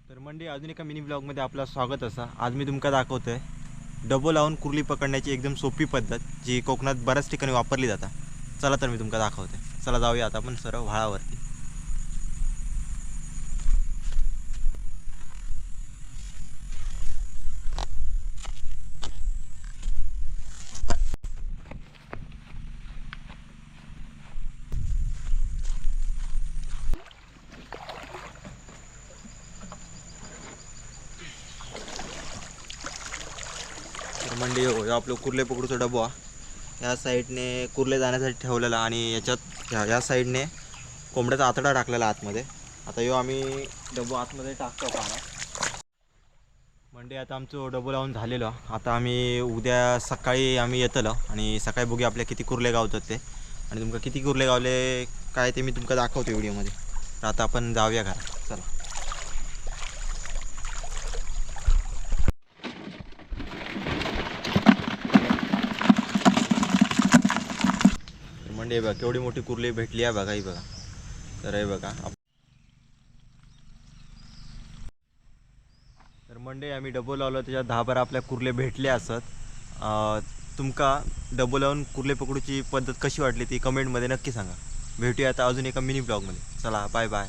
तर मंडळी अजून एका मिनी ब्लॉगमध्ये आपलं स्वागत असा. आज मी तुमका दाखवतोय डबो लावून कुर्ली पकडण्याची एकदम सोपी पद्धत जी कोकणात बऱ्याच ठिकाणी वापरली जाता. चला तर मी तुमका दाखवते. चला जाऊया आता आपण सरळ व्हाळावरती. तर मंडळी हो आपलं कुर्ले पकडूचा डबो हा. या साईडने कुर्ले जाण्यासाठी ठेवलेला आणि याच्यात या साईडने कोंबड्याचा आतडा टाकलेला आतमध्ये. आता यो आम्ही डबो आतमध्ये टाकतो पाण्यात. मंडळी आता आमचं डबो लावून झालेलो. आता आम्ही उद्या सकाळी आम्ही येतलो आणि सकाळी बघूया आपल्या किती कुर्ले गावतात ते आणि तुमका किती कुर्ले गावले काय ते मी तुमका दाखवतो व्हिडिओमध्ये. तर आता आपण जाऊया घरात. चला मंडळी बघा केवढी मोठी कुर्ली भेटली आहे बघा. ही बघा तर हे बघा. तर मंडळी आम्ही डबो लावलो त्याच्यात 10-12 आपल्या कुर्ले भेटले असत. तुमका डबो लावून कुर्ले पकडूची पद्धत कशी वाटली ती कमेंटमध्ये नक्की सांगा. भेटूया आता अजून एका मिनी ब्लॉगमध्ये. चला बाय बाय.